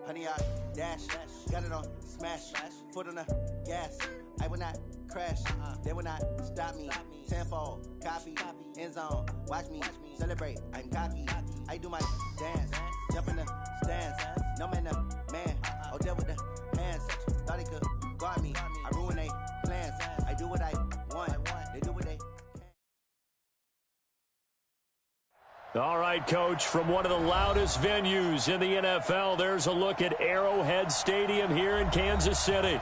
honey, I dash, got it on smash, foot on the gas. I will not crash, they will not stop me. Tenfold, copy, end zone, watch me celebrate. I'm cocky, I do my dance, jump in the stands. No man, man, oh, deal with the hands. Thought he could guard me, I ruin they plans. I do what I want, they do what they. All right, Coach, from one of the loudest venues in the NFL, there's a look at Arrowhead Stadium here in Kansas City.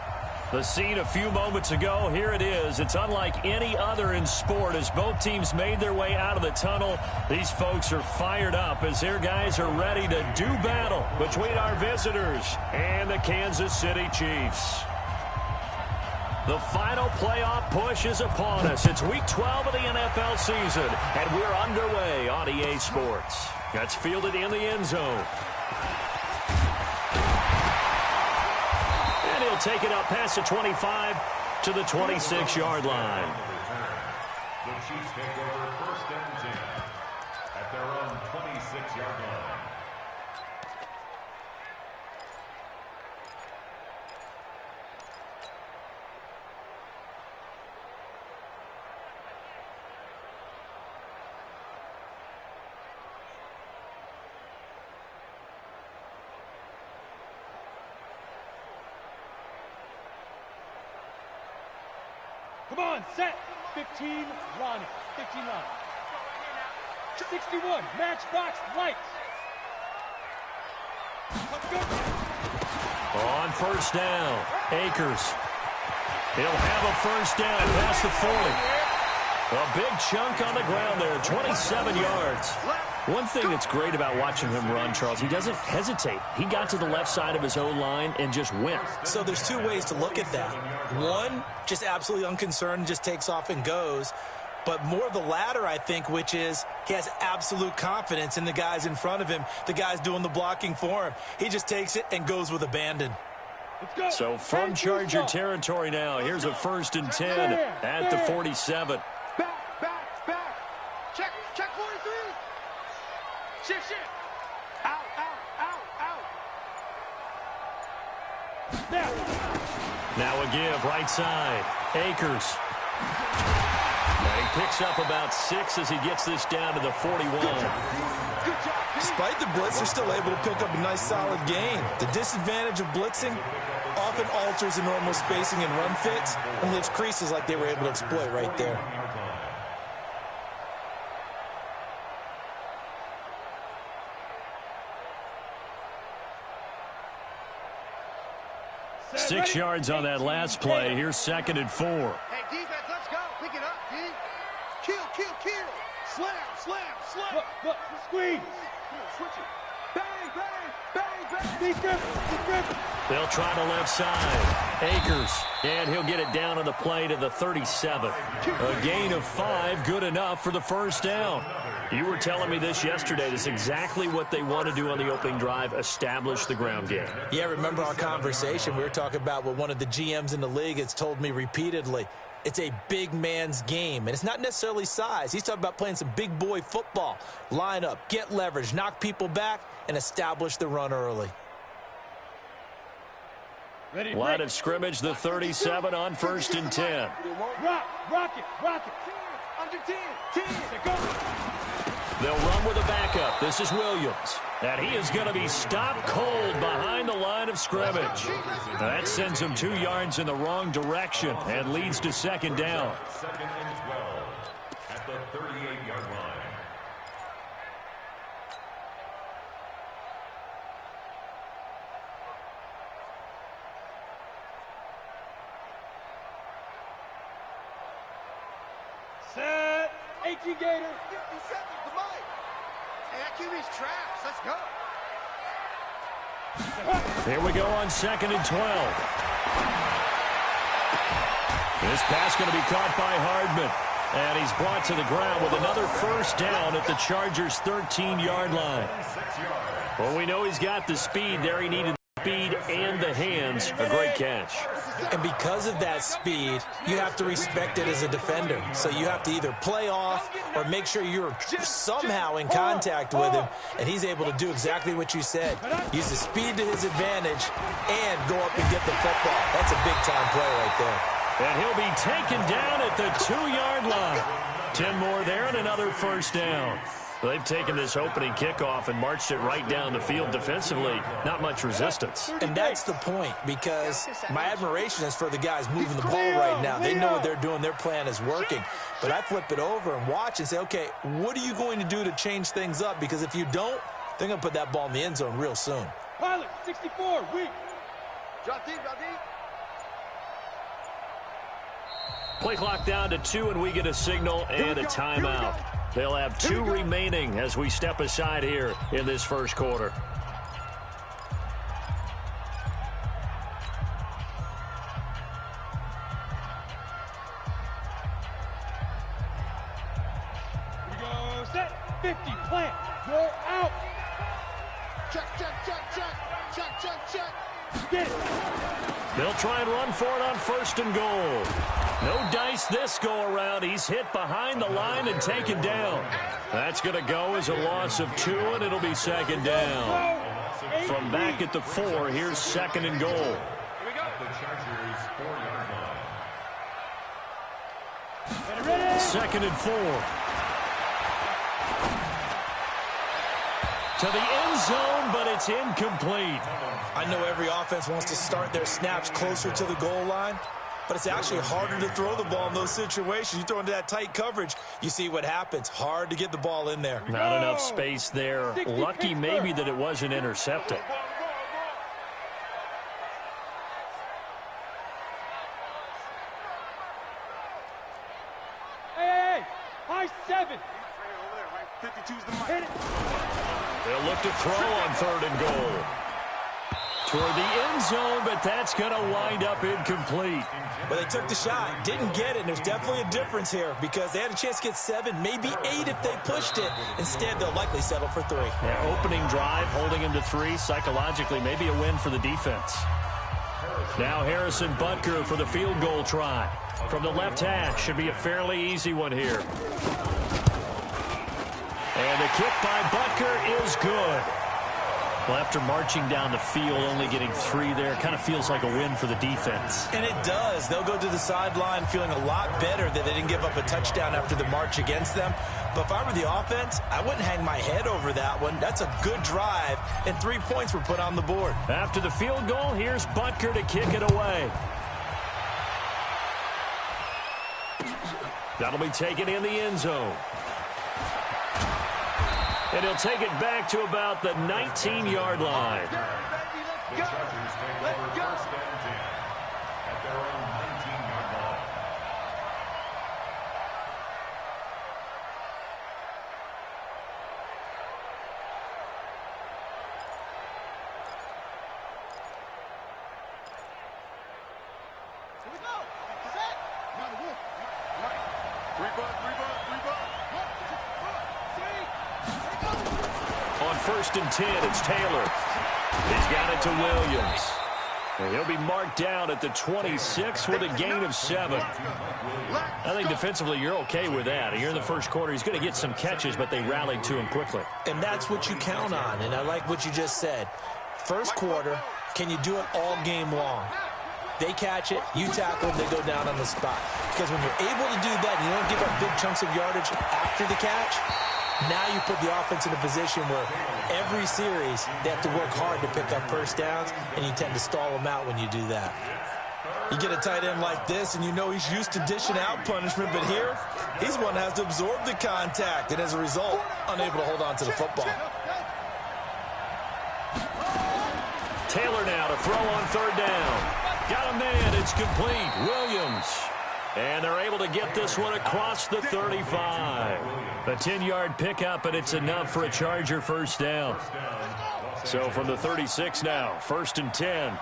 The scene a few moments ago, here it is. It's unlike any other in sport as both teams made their way out of the tunnel. These folks are fired up as their guys are ready to do battle between our visitors and the Kansas City Chiefs. The final playoff push is upon us. It's Week 12 of the NFL season, and we're underway on EA Sports. That's fielded in the end zone. And he'll take it up past the 25 to the 26-yard line. The Chiefs take over first and 10 at their own 26-yard line. Come on, set. 15, Ronnie. 15 line. 61, matchbox lights. On first down, Akers. He'll have a first down past the 40. A big chunk on the ground there, 27 yards. One thing that's great about watching him run, Charles, he doesn't hesitate. He got to the left side of his own line and just went. So there's two ways to look at that. One, just absolutely unconcerned, just takes off and goes. But more of the latter, I think, which is he has absolute confidence in the guys in front of him, the guys doing the blocking for him. He just takes it and goes with abandon. So from Charger territory now, here's a 1st and 10 at the 47. Back. Check 43. Shift. Out. Now a give, right side. Akers. And he picks up about 6 as he gets this down to the 41. Despite the blitz, they're still able to pick up a nice, solid gain. The disadvantage of blitzing often alters the normal spacing and run fits and leaves creases like they were able to exploit right there. Six yards on that last play. Here's 2nd and 4. Hey, defense, let's go. Pick it up, D. Kill. Slam. Look, squeeze. Switch it. Bang. Defense. They'll try the left side. Akers. And he'll get it down on the play to the 37. A gain of 5, good enough for the first down. You were telling me this yesterday. That's exactly what they want to do on the opening drive, establish the ground game. Yeah, remember our conversation? We were talking about what one of the GMs in the league has told me repeatedly. It's a big man's game, and it's not necessarily size. He's talking about playing some big boy football. Line up, get leverage, knock people back, and establish the run early. Line of scrimmage, the 37 on 1st and 10. Rock it. Under 10. Go. They'll run with a backup. This is Williams. And he is going to be stopped cold behind the line of scrimmage. That sends him 2 yards in the wrong direction and leads to 2nd down. 2nd and 12 at the 38-yard line. Set. 18 Gator. 57 to Mike. Hey, that QB's traps. Let's go. Here we go on 2nd and 12. This pass going to be caught by Hardman. And he's brought to the ground with another first down at the Chargers' 13-yard line. Well, we know he's got the speed there he needed. Speed and the hands, a great catch. And because of that speed, you have to respect it as a defender. So you have to either play off or make sure you're somehow in contact with him, and he's able to do exactly what you said. Use the speed to his advantage and go up and get the football. That's a big-time play right there. And he'll be taken down at the 2-yard line. 10 more there and another first down. They've taken this opening kickoff and marched it right down the field defensively. Not much resistance. And that's the point, because my admiration is for the guys moving the ball right now. They know what they're doing. Their plan is working. But I flip it over and watch and say, okay, what are you going to do to change things up? Because if you don't, they're going to put that ball in the end zone real soon. Pilot, 64, weak. Drop deep, drop deep. Play clock down to 2, and we get a signal and a timeout. They'll have 2 remaining as we step aside here in this first quarter. We go set, 50, plant, go out. Check, check, check, check, check, check, check. Get it. They'll try and run for it on 1st and goal. No dice this go-around. He's hit behind the line and taken down. That's going to go as a loss of 2, and it'll be 2nd down. From back at the 4, here's 2nd and goal. The Chargers 4-yard line. 2nd and 4. To the end zone, but it's incomplete. I know every offense wants to start their snaps closer to the goal line, but it's actually harder to throw the ball in those situations. You throw into that tight coverage, you see what happens. Hard to get the ball in there. Not enough space there. Lucky maybe that it wasn't intercepted. Hey, high 7. 52's the mic. Hit it. They'll look to throw on 3rd and goal. Toward the end zone, but that's going to wind up incomplete. But they took the shot, didn't get it, and there's definitely a difference here because they had a chance to get 7, maybe 8 if they pushed it. Instead, they'll likely settle for 3. Yeah, opening drive, holding him to 3, psychologically, maybe a win for the defense. Now Harrison Butker for the field goal try. From the left hash, should be a fairly easy one here. And the kick by Butker is good. Well, after marching down the field, only getting 3 there, kind of feels like a win for the defense. And it does. They'll go to the sideline feeling a lot better that they didn't give up a touchdown after the march against them. But if I were the offense, I wouldn't hang my head over that one. That's a good drive, and 3 points were put on the board. After the field goal, here's Butker to kick it away. That'll be taken in the end zone. And he'll take it back to about the 19-yard line. The Chargers take over 1st and 10 at their own 19-yard line. Here we go. Set. On 1st and 10, it's Taylor. He's got it to Williams. And he'll be marked down at the 26 with a gain of 7. I think defensively you're okay with that. Here in the first quarter, he's going to get some catches, but they rallied to him quickly. And that's what you count on, and I like what you just said. First quarter, can you do it all game long? They catch it, you tackle them, they go down on the spot. Because when you're able to do that, and you don't give up big chunks of yardage after the catch, now you put the offense in a position where every series they have to work hard to pick up first downs, and you tend to stall them out when you do that. You get a tight end like this, and you know he's used to dishing out punishment, but here, he's one that has to absorb the contact, and as a result, unable to hold on to the football. Taylor now to throw on 3rd down. Got a man, it's complete. Williams. And they're able to get this one across the 35. A 10-yard pickup, and it's enough for a Charger first down. So from the 36 now, 1st and 10.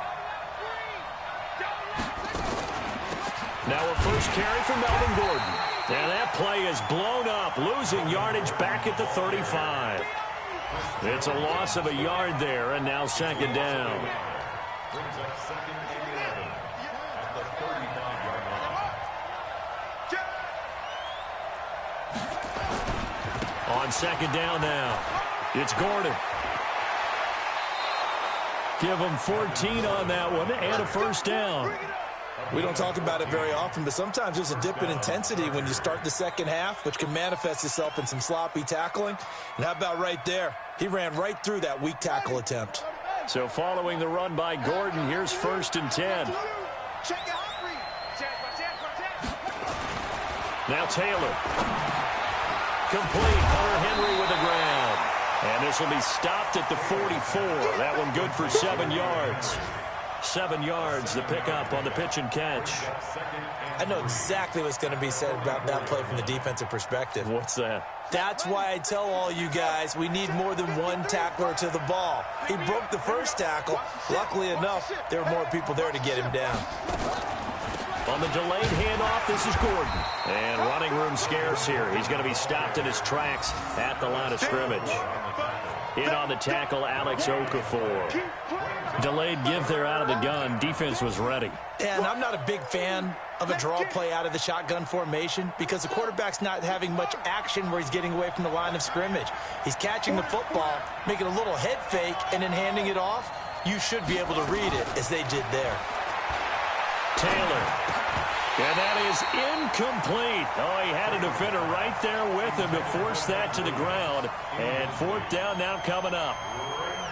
Now a first carry for Melvin Gordon. And that play is blown up, losing yardage back at the 35. It's a loss of a yard there, and now 2nd down. brings up 2nd and 11 at the 35-yard line. On 2nd down now, it's Gordon. Give him 14 on that one and a 1st down. We don't talk about it very often, but sometimes there's a dip in intensity when you start the second half, which can manifest itself in some sloppy tackling. And how about right there? He ran right through that weak tackle attempt. So following the run by Gordon, here's 1st and 10. Now Taylor. Complete. Hunter Henry with the ground. And this will be stopped at the 44. That one good for 7 yards. 7 yards, the pickup on the pitch and catch. I know exactly what's going to be said about that play from the defensive perspective. What's that? That's why I tell all you guys we need more than one tackler to the ball. He broke the first tackle. Luckily enough, there were more people there to get him down. On the delayed handoff, this is Gordon. And running room scarce here. He's going to be stopped in his tracks at the line of scrimmage. In on the tackle, Alex Okafor. Delayed give there out of the gun. Defense was ready. And I'm not a big fan of a draw play out of the shotgun formation because the quarterback's not having much action where he's getting away from the line of scrimmage. He's catching the football, making a little head fake, and then handing it off. You should be able to read it as they did there. Taylor. And that is incomplete. Oh, he had a defender right there with him to force that to the ground. And 4th down now coming up.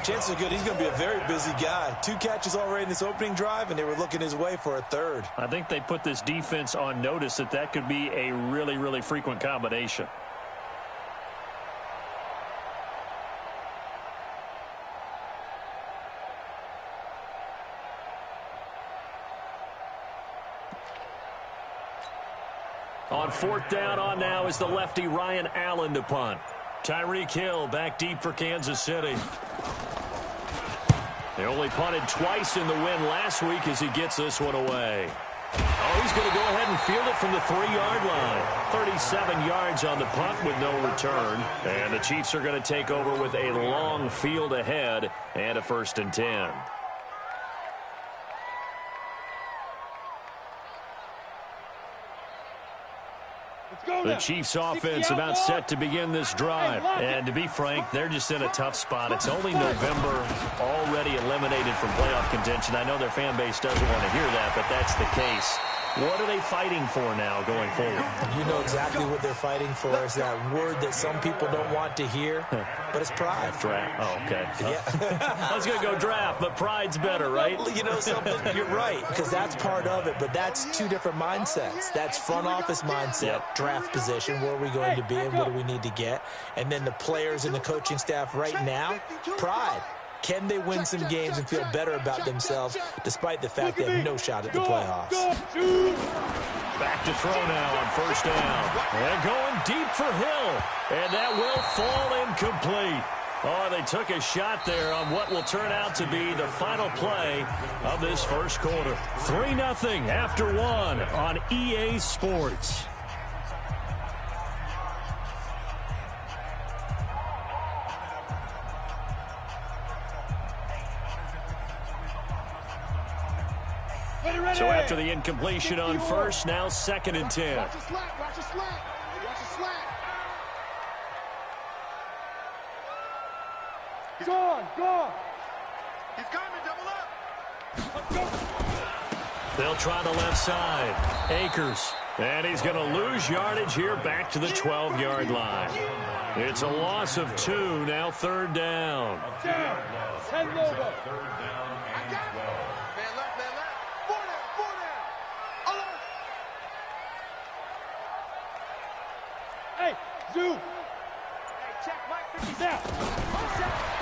Chances are good he's going to be a very busy guy. 2 catches already in this opening drive, and they were looking his way for a 3rd. I think they put this defense on notice that could be a really, really frequent combination. On 4th down on now is the lefty Ryan Allen to punt. Tyreek Hill back deep for Kansas City. They only punted twice in the win last week as he gets this one away. Oh, he's going to go ahead and field it from the 3-yard line. 37 yards on the punt with no return. And the Chiefs are going to take over with a long field ahead and a 1st and 10. The Chiefs offense about set to begin this drive. And to be frank, they're just in a tough spot. It's only November, already eliminated from playoff contention. I know their fan base doesn't want to hear that, but that's the case. What are they fighting for now going forward? You know exactly what they're fighting for. Is that word that some people don't want to hear, but it's pride. Draft. Oh, okay. Yeah. I was going to go draft, but pride's better, right? You know something? You're right, because that's part of it, but that's 2 different mindsets. That's front office mindset, draft position, where are we going to be and what do we need to get? And then the players and the coaching staff right now, pride. Can they win some games and feel better about themselves despite the fact they have no shot at the playoffs? Back to throw now on 1st down. And going deep for Hill. And that will fall incomplete. Oh, they took a shot there on what will turn out to be the final play of this first quarter. 3-0 after 1 on EA Sports. So after the incompletion on 1st, now 2nd and 10. Watch the slack, watch the slack. Watch the slack. He's gone. He's coming, double up. They'll try the left side. Akers. And he's going to lose yardage here back to the 12-yard line. It's a loss of 2, now 3rd down. Down. 10 logo. 3rd down and 12. Man left. 4 down. Alert. Hey, Zoo. Hey, check Mike 50 down.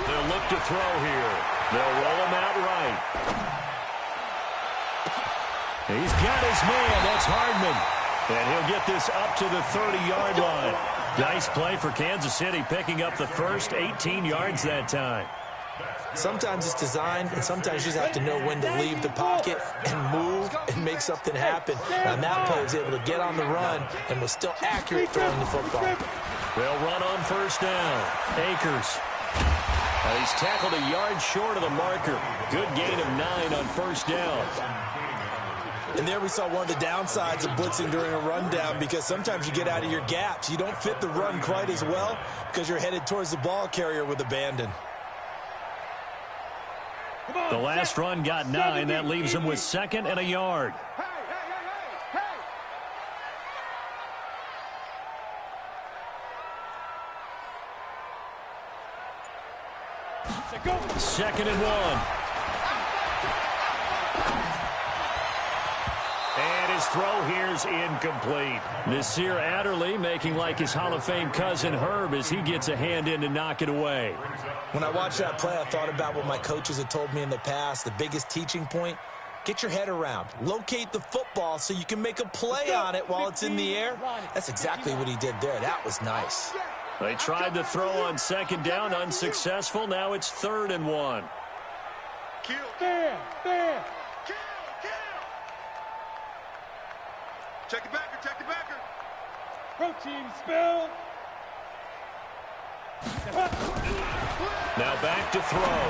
They'll look to throw here. They'll roll him out right. He's got his man. That's Hardman. And he'll get this up to the 30-yard line. Nice play for Kansas City, picking up the first 18 yards that time. Sometimes it's designed, and sometimes you just have to know when to leave the pocket and move and make something happen. And that play was able to get on the run and was still accurate throwing the football. They'll run on 1st down. Akers. He's tackled a yard short of the marker. Good gain of 9 on first down. And there we saw one of the downsides of blitzing during a rundown, because sometimes you get out of your gaps. You don't fit the run quite as well because you're headed towards the ball carrier with abandon. The last run got 9. That leaves him with 2nd and a yard. Second and 1. And his throw here's incomplete. Nasir Adderley making like his Hall of Fame cousin Herb as he gets a hand in to knock it away. When I watched that play, I thought about what my coaches had told me in the past. The biggest teaching point, get your head around. Locate the football so you can make a play on it while it's in the air. That's exactly what he did there. That was nice. They tried to throw on 2nd down, unsuccessful. Now it's 3rd and 1. Kill. Check the backer. Protein spill. Now back to throw.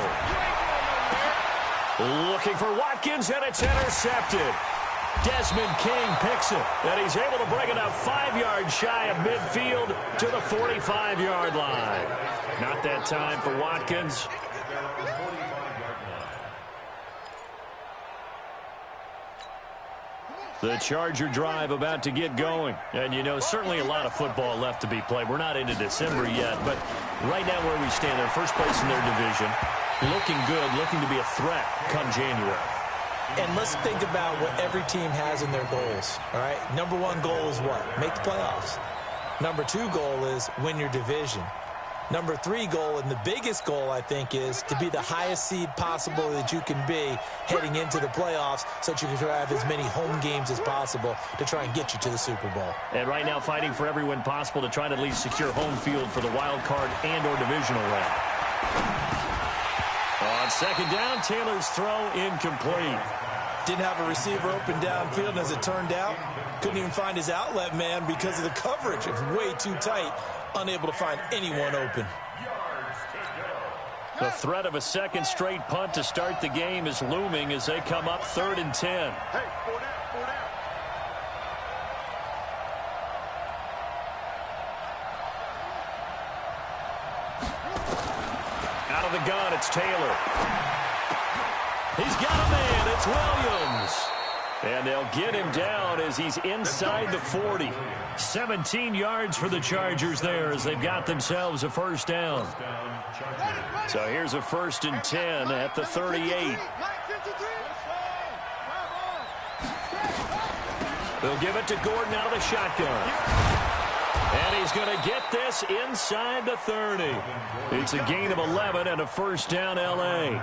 Looking for Watkins, and it's intercepted. Desmond King picks it, and he's able to bring it up 5 yards shy of midfield to the 45-yard line. Not that time for Watkins. The Charger drive about to get going. And, you know, certainly a lot of football left to be played. We're not into December yet, but right now where we stand, they're first place in their division. Looking good, looking to be a threat come January. And let's think about what every team has in their goals, all right? Number 1 goal is what? Make the playoffs. Number 2 goal is win your division. Number 3 goal, and the biggest goal, I think, is to be the highest seed possible that you can be heading into the playoffs so that you can have as many home games as possible to try and get you to the Super Bowl. And right now fighting for every win possible to try to at least secure home field for the wild card and or divisional round. On 2nd down, Taylor's throw incomplete. Didn't have a receiver open downfield, and as it turned out, couldn't even find his outlet man because of the coverage. It was way too tight, unable to find anyone open. The threat of a 2nd straight punt to start the game is looming as they come up 3rd and 10. Hey, 4 down. Out of the gun, it's Taylor. He's got a man. It's Williams. And they'll get him down as he's inside the 40. 17 yards for the Chargers there as they've got themselves a first down. So here's a 1st and 10 at the 38. They'll give it to Gordon out of the shotgun. And he's going to get this inside the 30. It's a gain of 11 and a first down, L.A.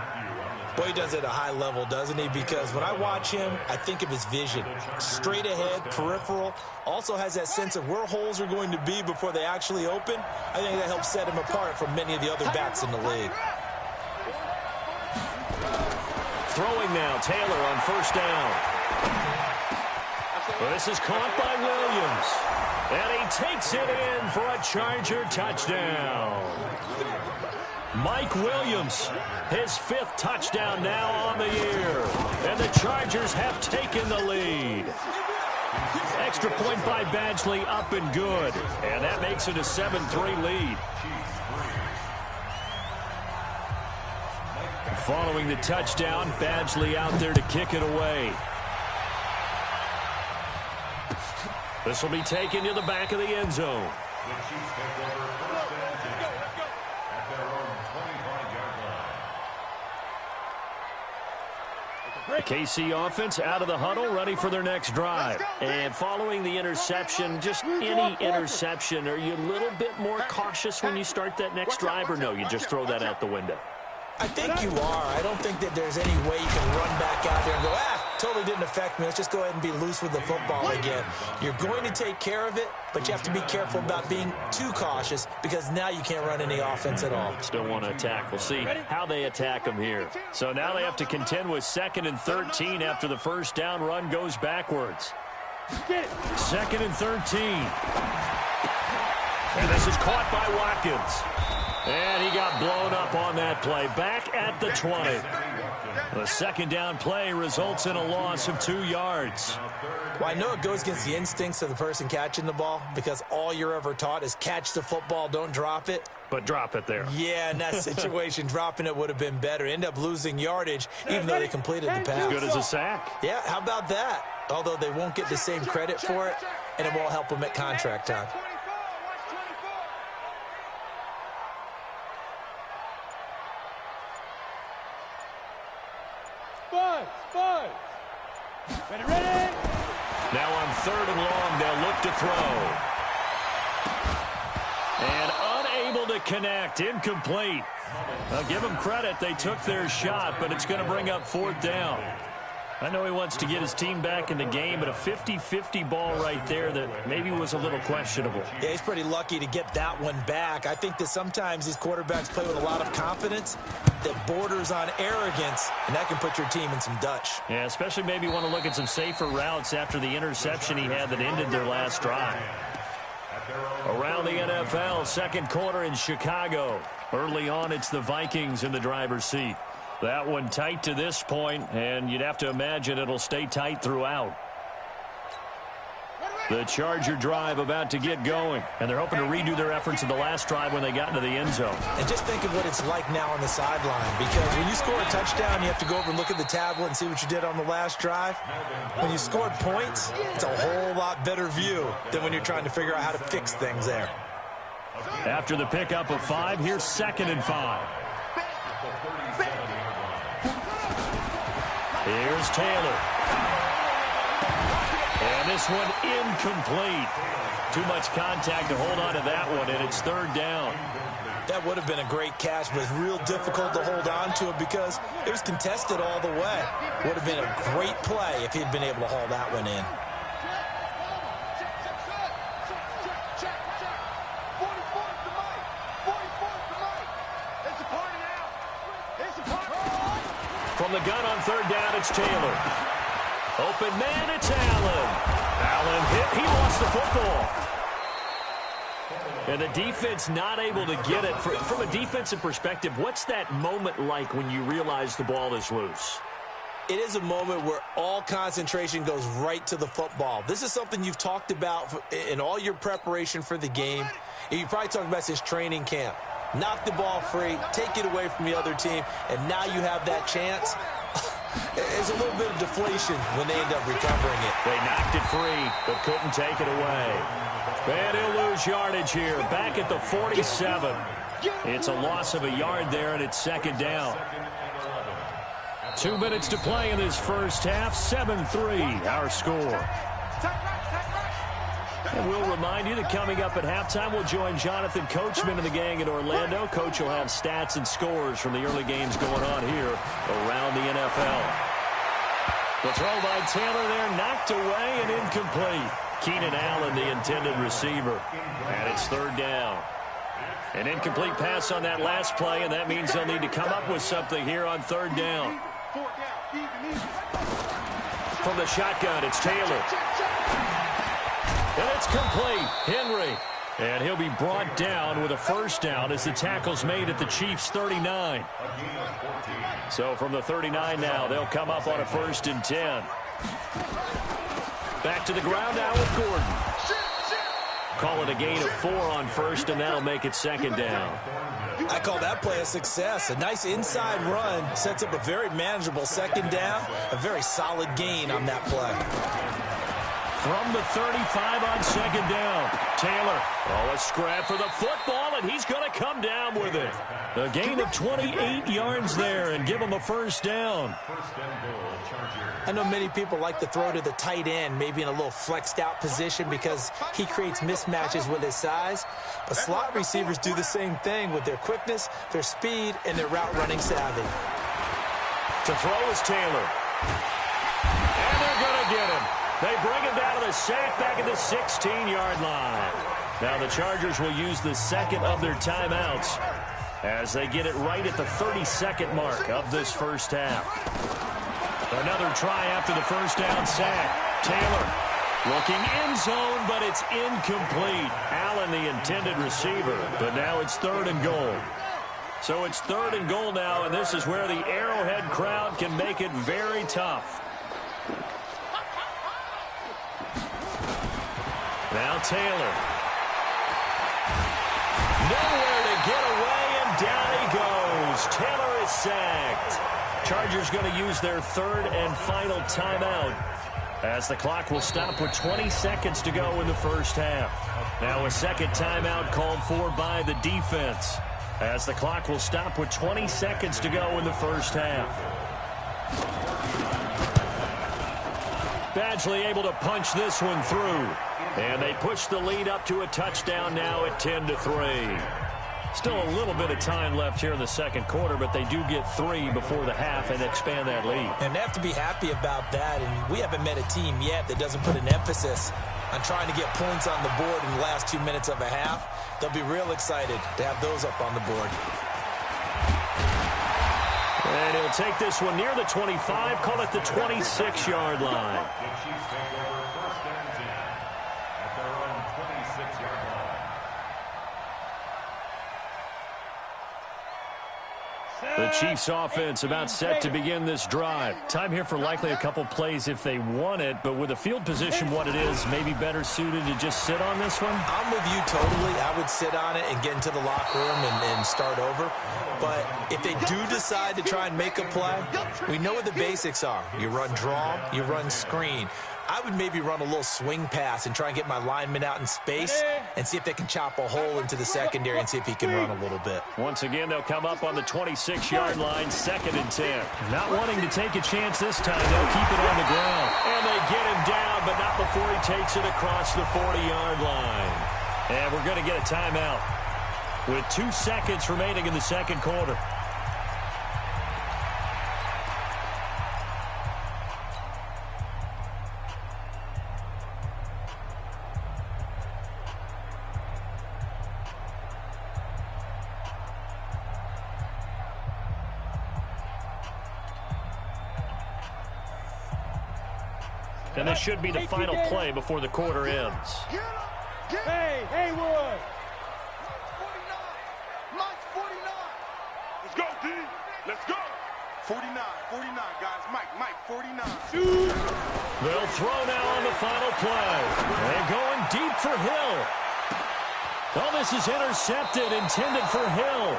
Boy, he does it at a high level, doesn't he? Because when I watch him, I think of his vision. Straight ahead, peripheral. Also has that sense of where holes are going to be before they actually open. I think that helps set him apart from many of the other backs in the league. Throwing now, Taylor on first down. Well, this is caught by Williams. And he takes it in for a Charger touchdown. Mike Williams, his 5th touchdown now on the year. And the Chargers have taken the lead. Extra point by Badgley, up and good. And that makes it a 7-3 lead. Following the touchdown, Badgley out there to kick it away. This will be taken to the back of the end zone. The Chiefs take over 1st and 10 at their own 25-yard line. The KC offense out of the huddle, ready for their next drive. And following the interception, just any interception, are you a little bit more cautious when you start that next drive, or no, you just throw that out the window? I think you are. I don't think that there's any way you can run back out there and go, totally didn't affect me. Let's just go ahead and be loose with the football again. You're going to take care of it, but you have to be careful about being too cautious because now you can't run any offense at all. Still want to attack. We'll see how they attack them here. So now they have to contend with 2nd and 13 after the first down run goes backwards. 2nd and 13. And this is caught by Watkins. And he got blown up on that play. Back at the 20. The second down play results in a loss of 2 yards. Well, I know it goes against the instincts of the person catching the ball because all you're ever taught is catch the football, don't drop it. But drop it there. Yeah, in that situation, dropping it would have been better. End up losing yardage, even though they completed the pass. As good as a sack. Yeah, how about that? Although they won't get the same credit for it, and it won't help them at contract time. Five. Ready. Now on 3rd and long, they'll look to throw. And unable to connect. Incomplete. I'll give them credit. They took their shot, but it's going to bring up 4th down. I know he wants to get his team back in the game, but a 50-50 ball right there that maybe was a little questionable. Yeah, he's pretty lucky to get that one back. I think that sometimes these quarterbacks play with a lot of confidence that borders on arrogance, and that can put your team in some Dutch. Yeah, especially maybe want to look at some safer routes after the interception he had that ended their last drive. Around the NFL, second quarter in Chicago. Early on, it's the Vikings in the driver's seat. That one tight to this point, and you'd have to imagine it'll stay tight throughout. The Charger drive about to get going, and they're hoping to redo their efforts in the last drive when they got into the end zone. And just think of what it's like now on the sideline, because when you score a touchdown, you have to go over and look at the tablet and see what you did on the last drive. When you scored points, it's a whole lot better view than when you're trying to figure out how to fix things there. After the pickup of 5, here's 2nd and 5. Here's Taylor. And this one incomplete. Too much contact to hold on to that one, and it's 3rd down. That would have been a great catch, but it's real difficult to hold on to it because it was contested all the way. Would have been a great play if he'd been able to haul that one in. From the gun on 3rd down, it's Taylor. Open man, it's Allen. Allen hit. He lost the football. And the defense not able to get it. From a defensive perspective, what's that moment like when you realize the ball is loose? It is a moment where all concentration goes right to the football. This is something you've talked about in all your preparation for the game. You probably talked about since training camp. Knock the ball free, take it away from the other team, and now you have that chance. There's a little bit of deflation when they end up recovering it. They knocked it free, but couldn't take it away. And he'll lose yardage here, back at the 47. It's a loss of a yard there, and it's 2nd down. 2 minutes to play in this first half, 7-3, our score. And we'll remind you that coming up at halftime, we'll join Jonathan Coachman and the gang in Orlando. Coach will have stats and scores from the early games going on here around the NFL. The throw by Taylor there, knocked away and incomplete. Keenan Allen, the intended receiver. And it's 3rd down. An incomplete pass on that last play, and that means they'll need to come up with something here on 3rd down. From the shotgun, it's Taylor. And it's complete. Henry. And he'll be brought down with a 1st down as the tackle's made at the Chiefs' 39. So from the 39 now, they'll come up on a 1st and 10. Back to the ground now with Gordon. Call it a gain of 4 on 1st, and that'll make it 2nd down. I call that play a success. A nice inside run sets up a very manageable 2nd down. A very solid gain on that play. From the 35 on 2nd down, Taylor. Oh, a scrap for the football, and he's going to come down with it. A gain of 28 yards there and give him a 1st down. I know many people like to throw to the tight end, maybe in a little flexed out position because he creates mismatches with his size. But slot receivers do the same thing with their quickness, their speed, and their route running savvy. To throw is Taylor. And they're going to get him. They bring him down to the sack back at the 16-yard line. Now the Chargers will use the 2nd of their timeouts as they get it right at the 32nd mark of this first half. Another try after the 1st down sack. Taylor. Looking end zone, but it's incomplete. Allen, the intended receiver, but now it's 3rd and goal. So it's 3rd and goal now, and this is where the Arrowhead crowd can make it very tough. Now Taylor. Nowhere to get away, and down he goes. Taylor is sacked. Chargers going to use their 3rd and final timeout, as the clock will stop with 20 seconds to go in the first half. Now a second timeout called for by the defense, as the clock will stop with 20 seconds to go in the first half. Badgley able to punch this one through, and they push the lead up to a touchdown now at 10-3. Still a little bit of time left here in the second quarter, but they do get 3 before the half and expand that lead. And they have to be happy about that, and we haven't met a team yet that doesn't put an emphasis on trying to get points on the board in the last 2 minutes of a half. They'll be real excited to have those up on the board. And he'll take this one near the 25, call it the 26-yard line. The Chiefs take over 1st and 10 at their own 26-yard line. The Chiefs offense about set to begin this drive. Time here for likely a couple plays if they want it, but with the field position what it is, maybe better suited to just sit on this one? I'm with you totally. I would sit on it and get into the locker room and start over. But if they do decide to try and make a play, we know what the basics are. You run draw, you run screen. I would maybe run a little swing pass and try and get my lineman out in space and see if they can chop a hole into the secondary and see if he can run a little bit. Once again, they'll come up on the 26-yard line, 2nd and 10. Not wanting to take a chance this time, they'll keep it on the ground. And they get him down, but not before he takes it across the 40-yard line. And we're going to get a timeout with 2 seconds remaining in the second quarter. And this should be the final play before the quarter ends. Hey, Haywood! 49! Mike, 49! Let's go, D! Let's go! 49, guys. Mike, 49. They'll throw now on the final play. They're going deep for Hill. Oh, this is intercepted, intended for Hill.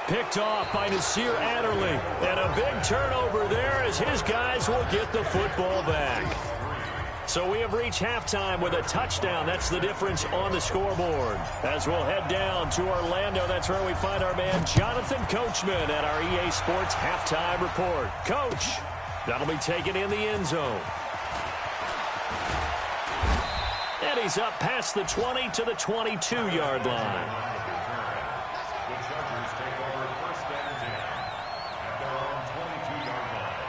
Picked off by Nasir Adderley. And a big turnover there as his guys will get the football back. So we have reached halftime with a touchdown. That's the difference on the scoreboard. As we'll head down to Orlando, that's where we find our man Jonathan Coachman at our EA Sports Halftime Report. Coach, that'll be taken in the end zone. And he's up past the 20 to the 22-yard line. The Chargers take over 1st and 10 at their own 22-yard line.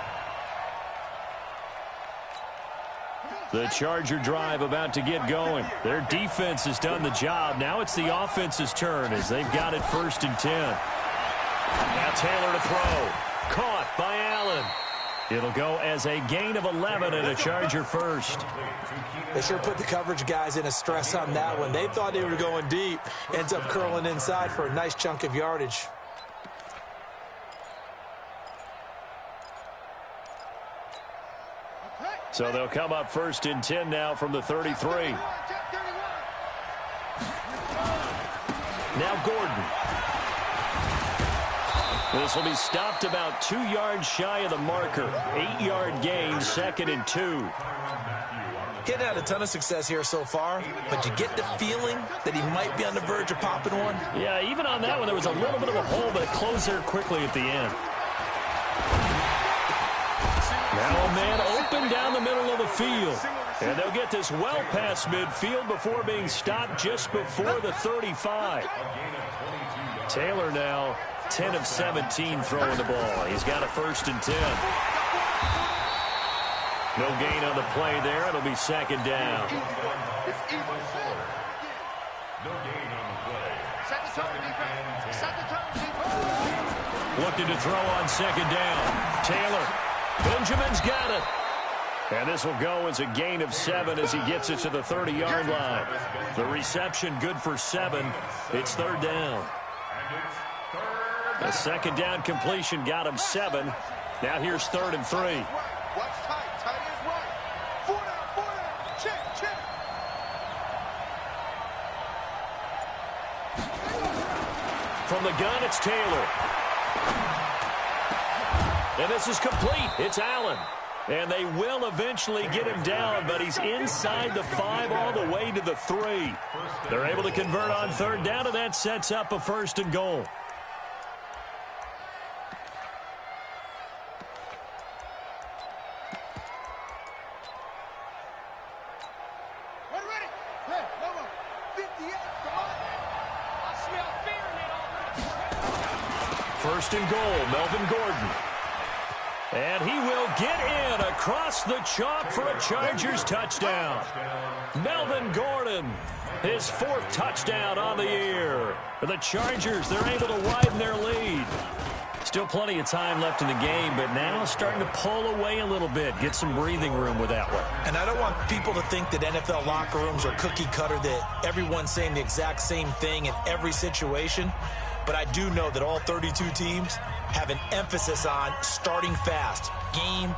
The Charger drive about to get going. Their defense has done the job. Now it's the offense's turn as they've got it 1st and 10. Now Taylor to throw. Caught by Allen. It'll go as a gain of 11 and a Charger first. They sure put the coverage guys in a stress on that one. They thought they were going deep. Ends up curling inside for a nice chunk of yardage. So they'll come up 1st and 10 now from the 33. Now Gordon. This will be stopped about 2 yards shy of the marker. 8-yard gain, 2nd and 2. Getting had a ton of success here so far, but you get the feeling that he might be on the verge of popping one. Yeah, even on that one, there was a little bit of a hole, but it closed there quickly at the end. Now a man open down the middle of the field. And they'll get this well past midfield before being stopped just before the 35. Taylor now 10 of 17 throwing the ball. He's got a 1st and 10. No gain on the play there. It'll be 2nd down. No gain on the play. Looking to throw on 2nd down. Taylor. Benjamin's got it. And this will go as a gain of 7 as he gets it to the 30-yard line. The reception good for 7. It's third down. A second down completion got him 7. Now here's 3rd and 3. Watch tight. Tight is right. 4 down. Check. From the gun, it's Taylor. And this is complete. It's Allen. And they will eventually get him down, but he's inside the 5 all the way to the 3. They're able to convert on third down, and that sets up a 1st and goal. Ready. Hey, number 58. Come on. I smell fear in it already. 1st and goal, Melvin Gordon. And he will get in across the chalk for a Chargers touchdown. Melvin Gordon, his 4th touchdown on the year. For the Chargers, they're able to widen their lead. Still plenty of time left in the game, but now starting to pull away a little bit, get some breathing room with that one. And I don't want people to think that NFL locker rooms are cookie cutter, that everyone's saying the exact same thing in every situation. But I do know that all 32 teams have an emphasis on starting fast. Game,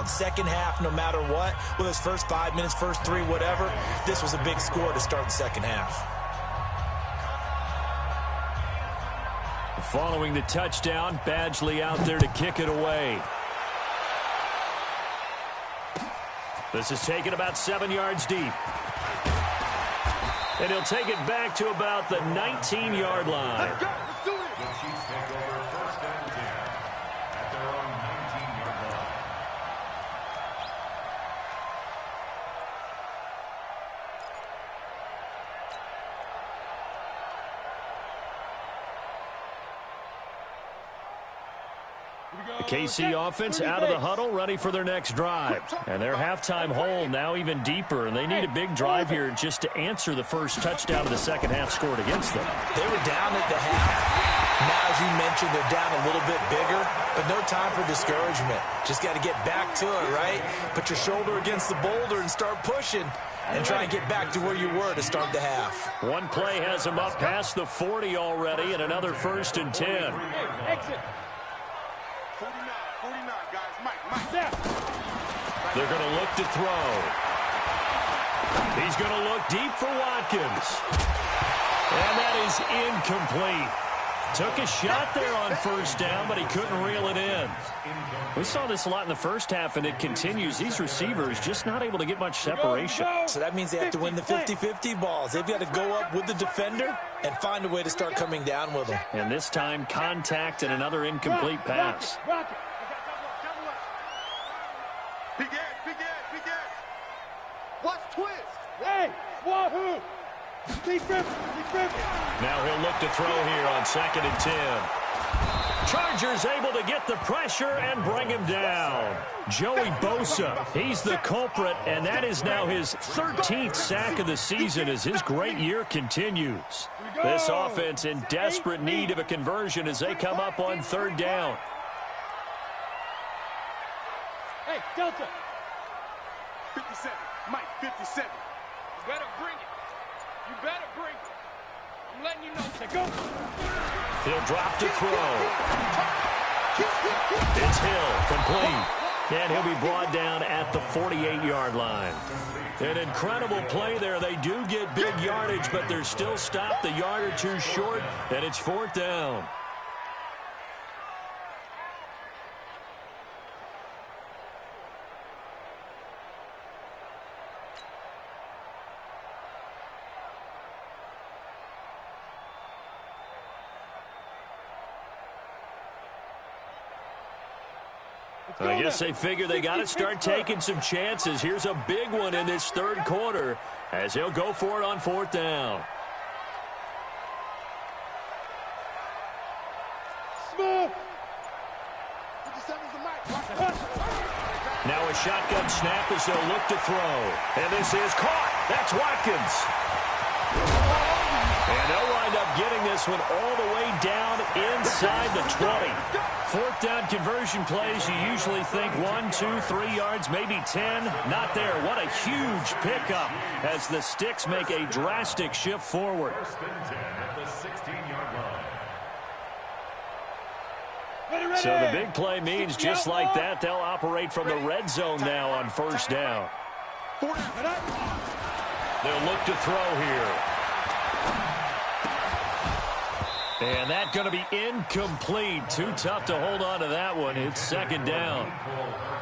second half, no matter what. Whether it's first 5 minutes, first 3, whatever. This was a big score to start the second half. Following the touchdown, Badgley out there to kick it away. This is taken about 7 yards deep. And he'll take it back to about the 19-yard line. Let's go. Let's do it. The Chiefs take over 1st and 10 at their own 19-yard line. The KC offense out of the huddle, ready for their next drive. And their halftime hole now even deeper, and they need a big drive here just to answer the first touchdown of the second half scored against them. They were down at the half. Now, as you mentioned, they're down a little bit bigger, but no time for discouragement. Just got to get back to it, right? Put your shoulder against the boulder and start pushing and try and get back to where you were to start the half. One play has them up past the 40 already, and another 1st and 10. Exit. 49, guys. Mike. They're going to look to throw. He's going to look deep for Watkins. And that is incomplete. Took a shot there on 1st down, but he couldn't reel it in. We saw this a lot in the first half, and it continues. These receivers just not able to get much separation. So that means they have to win the 50-50 balls. They've got to go up with the defender and find a way to start coming down with them. And this time, contact and another incomplete pass. Big edge. Watch twist. Hey, wahoo! Deep grip. Now he'll look to throw here on 2nd and 10. Chargers able to get the pressure and bring him down. Joey Bosa, he's the culprit, and that is now his 13th sack of the season as his great year continues. This offense in desperate need of a conversion as they come up on 3rd down. Hey, Delta. 57. Mike, 57. You better bring it. I'm letting you know. Say go. He'll drop to throw. It's Hill, complete. And he'll be brought down at the 48-yard line. An incredible play there. They do get big yardage, but they're still stopped a yard or two short, and it's 4th down. I guess they figure they got to start taking some chances. Here's a big one in this 3rd quarter as he'll go for it on 4th down. Smooth. Now a shotgun snap as they'll look to throw. And this is caught. That's Watkins. And they'll run wind up getting this one all the way down inside the 20. Fourth down conversion plays, you usually think 1, 2, 3 yards, maybe 10. Not there. What a huge pickup as the Sticks make a drastic shift forward. First and 10 at the 16-yard line. So the big play means just like that, they'll operate from the red zone now on first down. They'll look to throw here. And that's going to be incomplete. Too tough to hold on to that one. It's second down.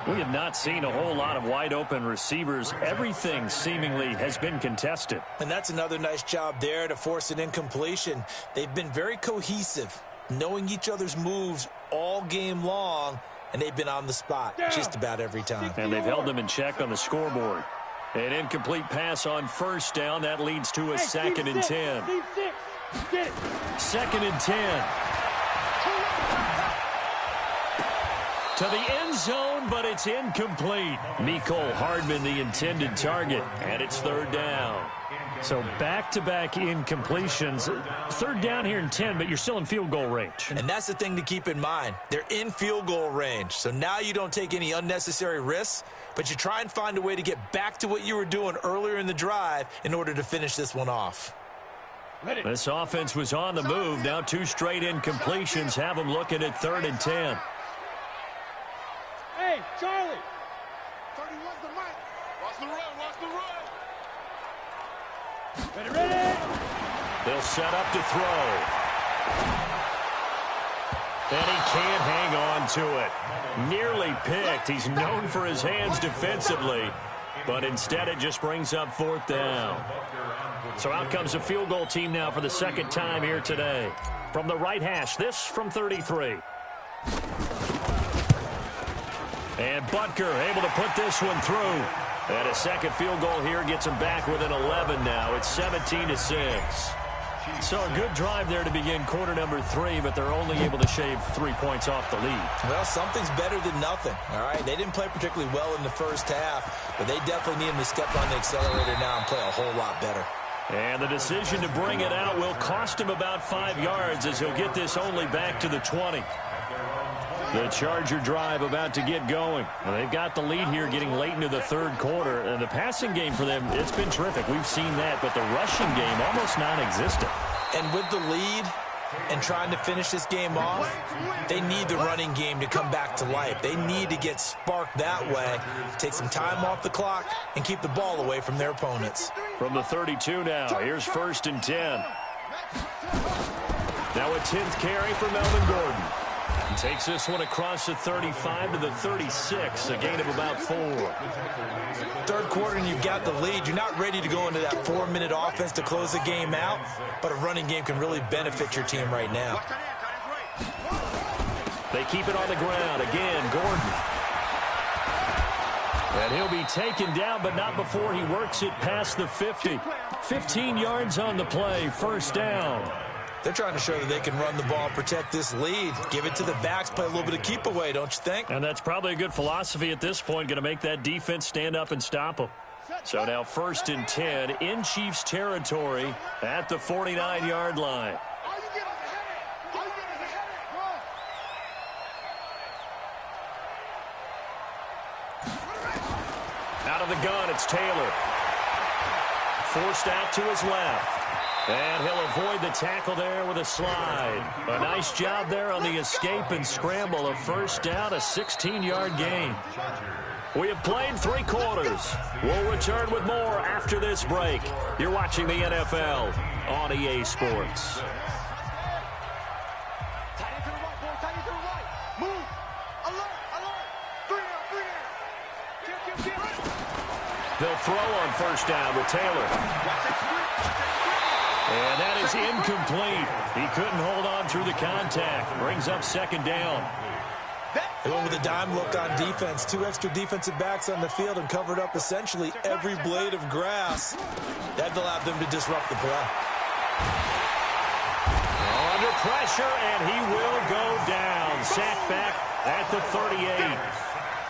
We have not seen a whole lot of wide-open receivers. Everything seemingly has been contested. And that's another nice job there to force an incompletion. They've been very cohesive, knowing each other's moves all game long, and they've been on the spot just about every time. And they've held them in check on the scoreboard. An incomplete pass on first down. That leads to a second and 10. Second and 10. To the end zone, but it's incomplete. Mecole Hardman, the intended target, and it's third down. So back-to-back incompletions. Third down here in 10, but you're still in field goal range. And that's the thing to keep in mind. They're in field goal range. So now you don't take any unnecessary risks, but you try and find a way to get back to what you were doing earlier in the drive in order to finish this one off. This offense was on the move. Now 2 straight incompletions have them looking at third and 10. Hey, Charlie. 31's the mic. Watch the run. Watch the run. Ready. They'll set up to throw. And he can't hang on to it. Nearly picked. He's known for his hands defensively, but instead it just brings up fourth down. So out comes a field goal team now for the second time here today. From the right hash, this from 33. And Butker able to put this one through. And a second field goal here gets him back within 11 now. It's 17-6. So a good drive there to begin quarter number 3, but they're only able to shave 3 points off the lead. Well, something's better than nothing, all right? They didn't play particularly well in the first half, but they definitely need him to step on the accelerator now and play a whole lot better. And the decision to bring it out will cost him about 5 yards as he'll get this only back to the 20. The Charger drive about to get going. Well, they've got the lead here getting late into the third quarter. And the passing game for them, it's been terrific. We've seen that, but the rushing game almost non-existent. And with the lead and trying to finish this game off, they need the running game to come back to life. They need to get sparked that way, take some time off the clock, and keep the ball away from their opponents. From the 32 now, here's first and 10. Now a 10th carry for Melvin Gordon. He takes this one across the 35 to the 36, a gain of about 4. Third quarter and you've got the lead. You're not ready to go into that 4-minute offense to close the game out, but a running game can really benefit your team right now. They keep it on the ground. Again, Gordon. And he'll be taken down, but not before he works it past the 50. 15 yards on the play, first down. They're trying to show that they can run the ball, protect this lead, give it to the backs, play a little bit of keep away, don't you think? And that's probably a good philosophy at this point, going to make that defense stand up and stop them. So now first and 10 in Chiefs territory at the 49-yard line. Out of the gun, it's Taylor. Forced out to his left. And he'll avoid the tackle there with a slide. A nice job there on the escape and scramble. A first down, a 16-yard gain. We have played 3 quarters. We'll return with more after this break. You're watching the NFL on EA Sports. They'll throw on first down with Taylor. And that is incomplete. He couldn't hold on through the contact. Brings up second down. They went with a dime look on defense. 2 extra defensive backs on the field and covered up essentially every blade of grass. That allowed them to disrupt the play. Under pressure, and he will go down. Sacked back at the 38.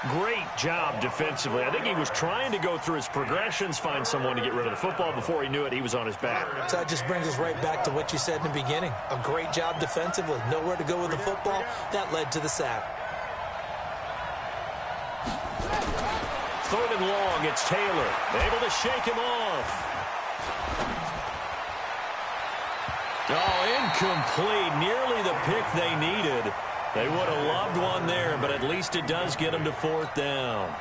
Great job defensively. I think he was trying to go through his progressions, find someone to get rid of the football. Before he knew it, he was on his back. So that just brings us right back to what you said in the beginning. A great job defensively. Nowhere to go with the football. That led to the sack. 3rd and long, it's Taylor. Able to shake him off. Oh, incomplete. Nearly the pick they needed. They would have loved one there, but at least it does get them to 4th down.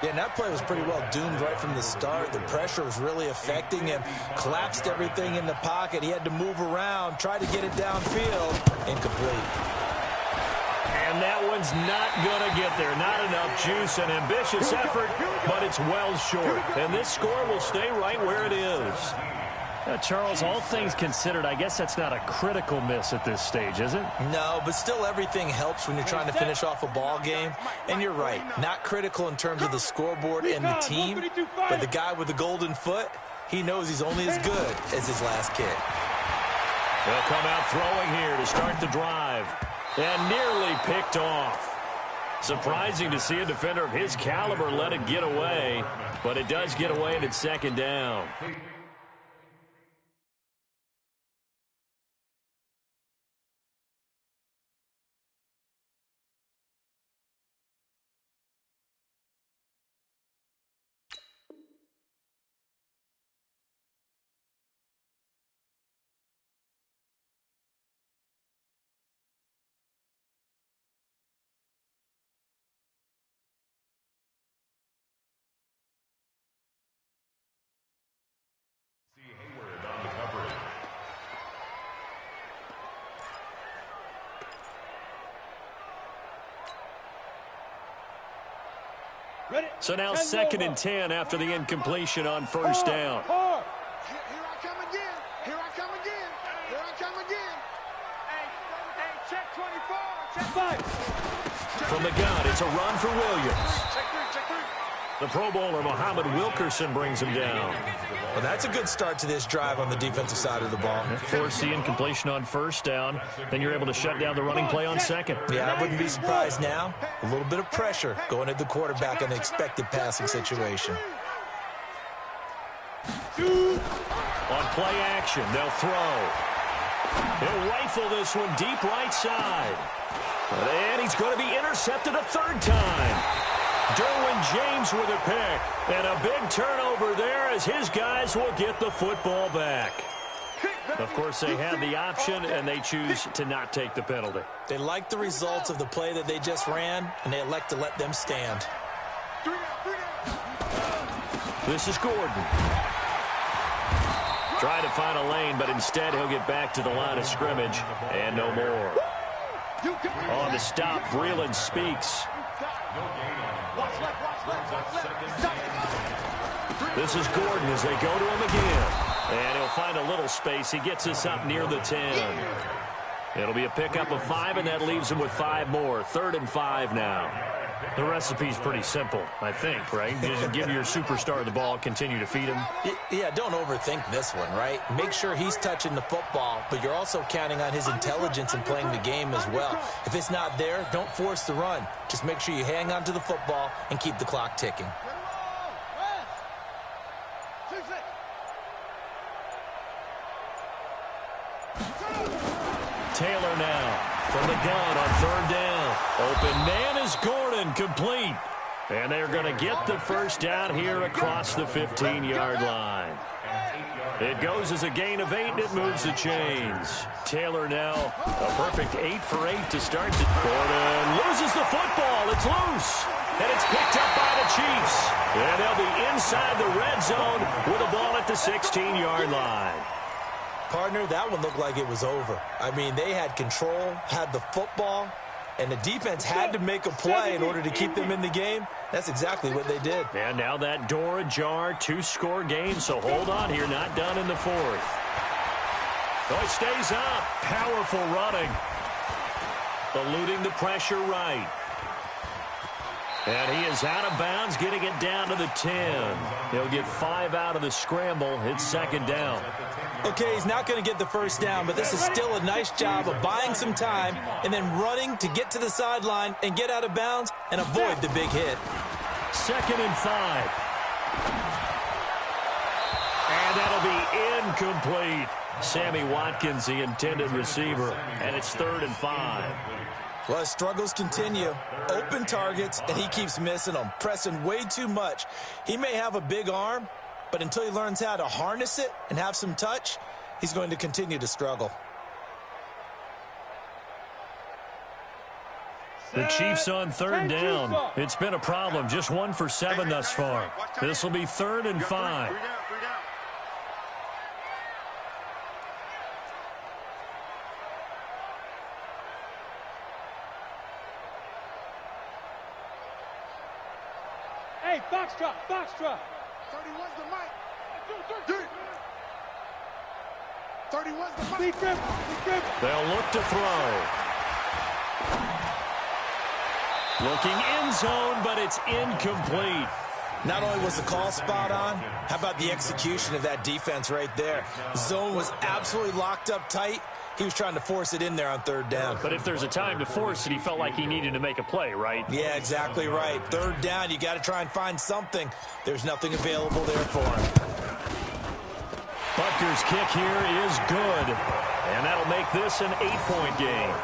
Yeah, and that play was pretty well doomed right from the start. The pressure was really affecting him. Collapsed everything in the pocket. He had to move around, try to get it downfield. Incomplete. And that one's not going to get there. Not enough juice. An ambitious effort, but it's well short. And this score will stay right where it is. Charles, all things considered, I guess that's not a critical miss at this stage, is it? No, but still everything helps when you're trying to finish off a ball game. And you're right, not critical in terms of the scoreboard and the team, but the guy with the golden foot, he knows he's only as good as his last kick. They'll come out throwing here to start the drive. And nearly picked off. Surprising to see a defender of his caliber let it get away, but it does get away and it's 2nd down. So now 2nd and 10 after the incompletion on 1st down. Here I come again. Here I come again. Here I come again. Hey, check 24. Check 5. From the gun, it's a run for Williams. Check 3. The Pro Bowler, Muhammad Wilkerson, brings him down. Well, that's a good start to this drive on the defensive side of the ball. Force the incompletion on 1st down. Then you're able to shut down the running play on 2nd. Yeah, I wouldn't be surprised now. A little bit of pressure going at the quarterback in the expected passing situation. On play action, they'll throw. He'll rifle this one deep right side. And he's going to be intercepted a 3rd time. Derwin James with a pick. And a big turnover there as his guys will get the football back. Of course, they had the option, and they choose to not take the penalty. They like the results of the play that they just ran, and they elect to let them stand. This is Gordon. Trying to find a lane, but instead he'll get back to the line of scrimmage, and no more. On the stop, Breland speaks. This is Gordon as they go to him again. And he'll find a little space. He gets us up near the 10. It'll be a pickup of 5, and that leaves him with 5 more. 3rd and 5 now. The recipe's pretty simple, I think, right? Just give your superstar the ball, continue to feed him. Yeah, don't overthink this one, right? Make sure he's touching the football, but you're also counting on his intelligence in playing the game as well. If it's not there, don't force the run. Just make sure you hang on to the football and keep the clock ticking. Taylor now from the gun on 3rd down. Open man is Gordon, complete. And they're going to get the 1st down here across the 15-yard line. It goes as a gain of 8, and it moves the chains. Taylor now a perfect 8 for 8 to start. Gordon loses the football. It's loose. And it's picked up by the Chiefs. And they'll be inside the red zone with a ball at the 16-yard line. Partner, that one looked like it was over. I mean, they had control, had the football, and the defense had to make a play in order to keep them in the game. That's exactly what they did. And now that door ajar, 2-score game, so hold on here, not done in the 4th. Oh, it stays up. Powerful running. Eluding the pressure right. And he is out of bounds, getting it down to the 10. He'll get 5 out of the scramble. It's second down. Okay, he's not going to get the first down, but this is still a nice job of buying some time and then running to get to the sideline and get out of bounds and avoid the big hit. 2nd and 5. And that'll be incomplete. Sammy Watkins, the intended receiver, and it's 3rd and 5. Well, his struggles continue. Open targets, and he keeps missing them, pressing way too much. He may have a big arm, but until he learns how to harness it and have some touch, he's going to continue to struggle. The Chiefs on 3rd down. It's been a problem. Just 1 for 7 thus far. This will be 3rd and 5. Hey, Foxtrot, Foxtrot. 31's the mic. 31's the mic. Be careful. They'll look to throw. Looking end zone, but it's incomplete. Not only was the call spot on, how about the execution of that defense right there? Zone was absolutely locked up tight. He was trying to force it in there on 3rd down. But if there's a time to force it, he felt like he needed to make a play, right? Yeah, exactly right. 3rd down, you got to try and find something. There's nothing available there for him. Butker's kick here is good, and that'll make this an 8-point game.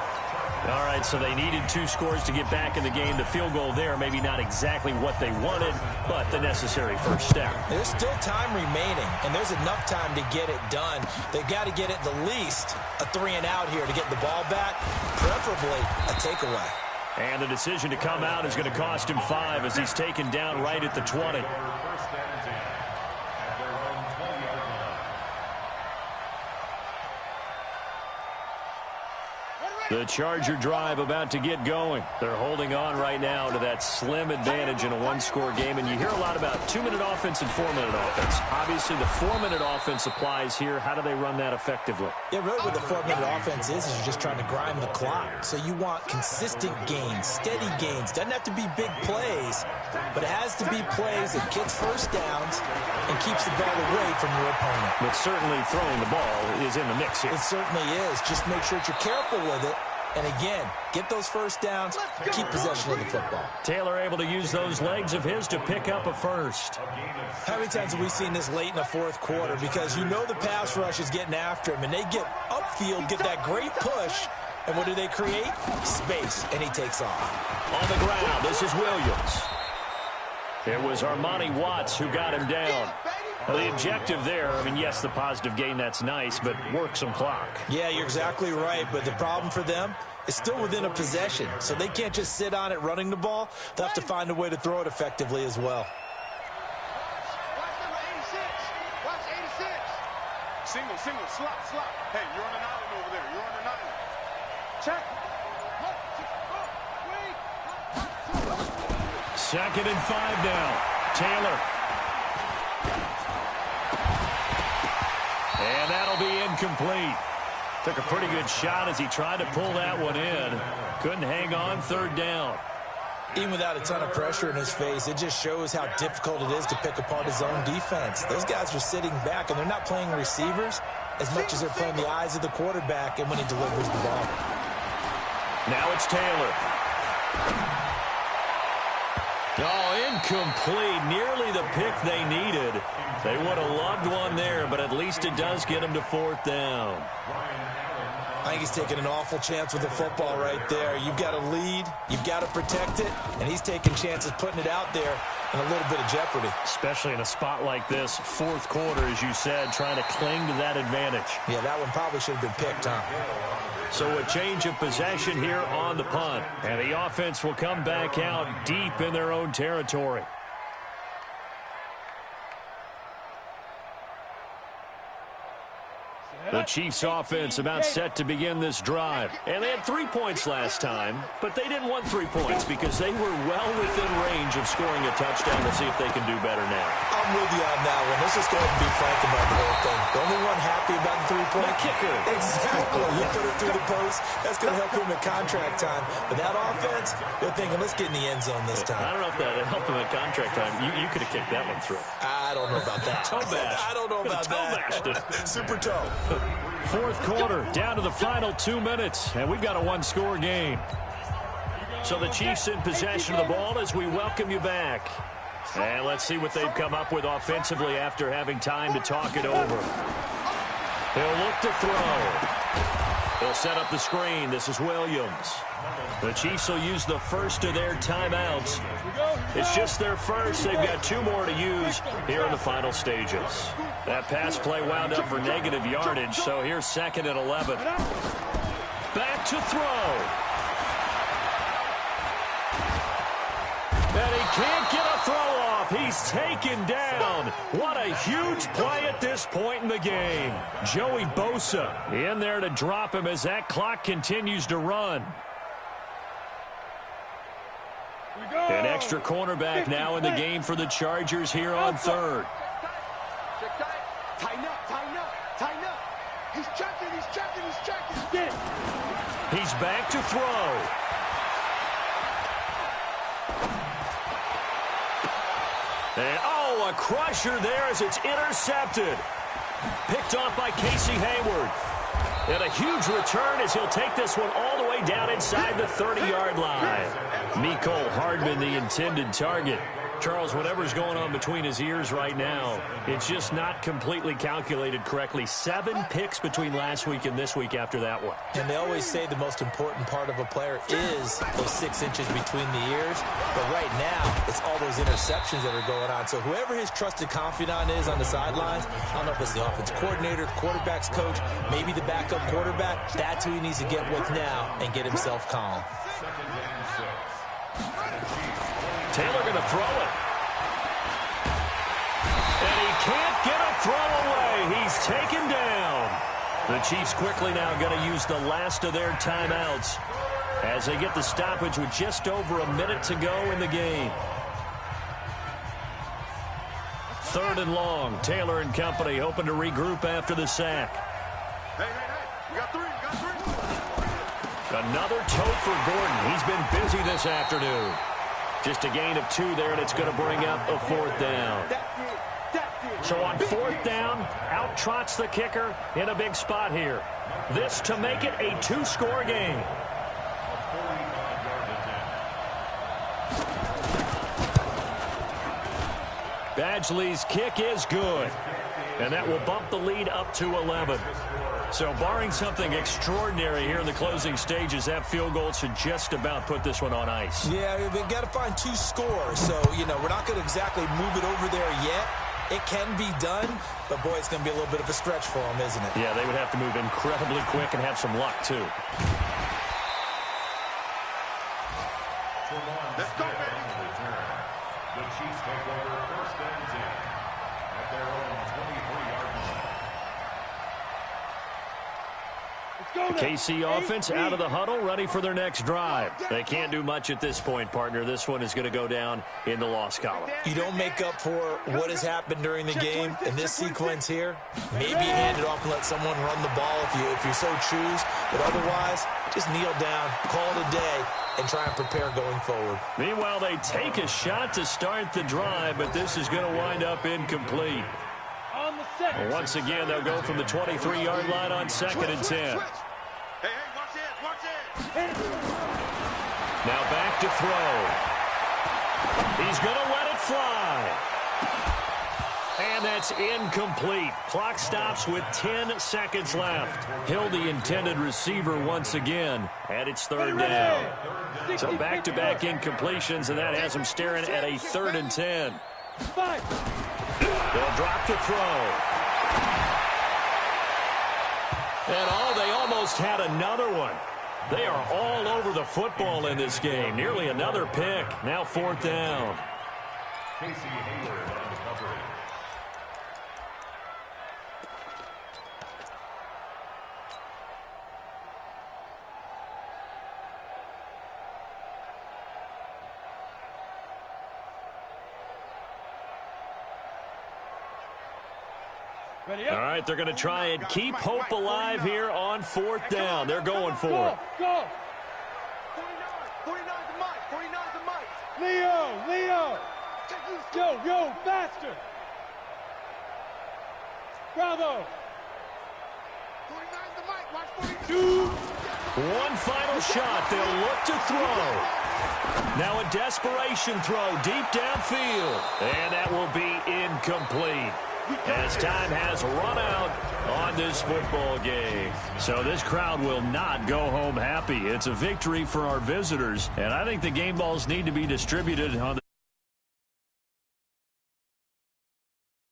All right, so they needed 2 scores to get back in the game. The field goal there, maybe not exactly what they wanted, but the necessary first step. There's still time remaining, and there's enough time to get it done. They've got to get at the least a 3-and-out here to get the ball back, preferably a takeaway. And the decision to come out is going to cost him 5 as he's taken down right at the 20. The Charger drive about to get going. They're holding on right now to that slim advantage in a 1-score game. And you hear a lot about 2-minute offense and 4-minute offense. Obviously, the 4-minute offense applies here. How do they run that effectively? Yeah, really what the 4-minute offense is you're just trying to grind the clock. So you want consistent gains, steady gains. Doesn't have to be big plays, but it has to be plays that gets first downs and keeps the ball away from your opponent. But certainly throwing the ball is in the mix here. It certainly is. Just make sure that you're careful with it. And again, get those first downs, keep possession of the football. Taylor able to use those legs of his to pick up a first. How many times have we seen this late in the 4th quarter? Because you know the pass rush is getting after him, and they get upfield, get that great push, and what do they create? Space, and he takes off. On the ground, this is Williams. It was Armani Watts who got him down. Well, the objective there, I mean, yes, the positive gain, that's nice, but work some clock. Yeah, you're exactly right, but the problem for them is still within a possession, so they can't just sit on it running the ball. They'll have to find a way to throw it effectively as well. Watch number 86. Watch 86. Single, slot. Hey, you're on an island over there. You're on an island. Check. 2nd and 5 now. Taylor. And that'll be incomplete. Took a pretty good shot as he tried to pull that one in. Couldn't hang on 3rd down. Even without a ton of pressure in his face, it just shows how difficult it is to pick apart his own defense. Those guys are sitting back, and they're not playing receivers as much as they're playing the eyes of the quarterback and when he delivers the ball. Now it's Taylor. Oh, incomplete. Nearly the pick they needed. They would have loved one there, but at least it does get them to 4th down. I think he's taking an awful chance with the football right there. You've got to lead, you've got to protect it, and he's taking chances putting it out there in a little bit of jeopardy. Especially in a spot like this, 4th quarter, as you said, trying to cling to that advantage. Yeah, that one probably should have been picked, huh? So a change of possession here on the punt. And the offense will come back out deep in their own territory. The Chiefs offense about set to begin this drive. And they had 3 points last time, but they didn't want 3 points because they were well within range of scoring a touchdown. Let's see if they can do better now. I'm with you on that one. Let's just go ahead and be frank about the whole thing. The only one happy about the 3-point kicker. Exactly. You put it through the post. That's going to help him at contract time. But that offense, they're thinking, let's get in the end zone this time. I don't know if that helped him at contract time. You could have kicked that one through. I don't know about that. Toe bash. I don't know about toe that. bashed it. Super toe. Fourth quarter, down to the final 2 minutes, and we've got a one-score game. So the Chiefs in possession of the ball as we welcome you back. And let's see what they've come up with offensively after having time to talk it over. He'll look to throw. He'll set up the screen. This is Williams. The Chiefs will use the first of their timeouts. It's just their first. They've got 2 more to use here in the final stages. That pass play wound up for negative yardage, so here's 2nd and 11. Back to throw. And he can't get a throw off. He's taken down. What a huge play at this point in the game. Joey Bosa in there to drop him as that clock continues to run. An extra cornerback now in the game for the Chargers here on 3rd. Tighten up, tighten up, tighten up. He's checking, he's checking, he's checking. Get it. He's back to throw. And, oh, a crusher there as it's intercepted. Picked off by Casey Hayward. And a huge return as he'll take this one all the way down inside the 30-yard line. Mecole Hardman, the intended target. Charles, whatever's going on between his ears right now, it's just not completely calculated correctly. 7 picks between last week and this week after that one. And they always say the most important part of a player is those 6 inches between the ears. But right now, it's all those interceptions that are going on. So whoever his trusted confidant is on the sidelines, I don't know if it's the offense coordinator, the quarterback's coach, maybe the backup quarterback, that's who he needs to get with now and get himself calm. Taylor going to throw it. And he can't get a throw away. He's taken down. The Chiefs quickly now going to use the last of their timeouts as they get the stoppage with just over a minute to go in the game. 3rd and long. Taylor and company hoping to regroup after the sack. Hey, you got 3, you got 3. Another tote for Gordon. He's been busy this afternoon. Just a gain of 2 there, and it's going to bring up a 4th down. So on 4th down, out trots the kicker in a big spot here. This to make it a 2-score game. Badgley's kick is good, and that will bump the lead up to 11. So barring something extraordinary here in the closing stages, that field goal should just about put this one on ice. Yeah, they've got to find 2 scores. So, we're not going to exactly move it over there yet. It can be done, but, boy, it's going to be a little bit of a stretch for them, isn't it? Yeah, they would have to move incredibly quick and have some luck, too. Let's go, baby. The Chiefs take over 1st and 10 at their own 23-yard line. The KC offense out of the huddle, ready for their next drive. They can't do much at this point, partner. This one is going to go down in the loss column. You don't make up for what has happened during the game in this sequence here. Maybe you hand it off and let someone run the ball if you so choose. But otherwise, just kneel down, call it a day, and try and prepare going forward. Meanwhile, they take a shot to start the drive, but this is going to wind up incomplete. Once again, they'll go from the 23-yard line on 2nd and 10. Hey, watch it. Now back to throw. He's going to let it fly. And that's incomplete. Clock stops with 10 seconds left. Hill, the intended receiver once again, and it's 3rd down. So back-to-back incompletions, and that has him staring at a 3rd and 10. They'll drop to throw. And they almost had another one. They are all over the football in this game. Nearly another pick. Now 4th down. Casey Hayward on the coverage. All right, they're going to try and keep hope alive here on 4th down. They're going for it. Go. 49 to Mike. 49 to Mike. Leo. Yo, faster. Bravo. 49 to Mike. Watch 42. One final shot. They'll look to throw. Now a desperation throw deep downfield. And that will be incomplete, as time has run out on this football game. So this crowd will not go home happy. It's a victory for our visitors, and I think the game balls need to be distributed on the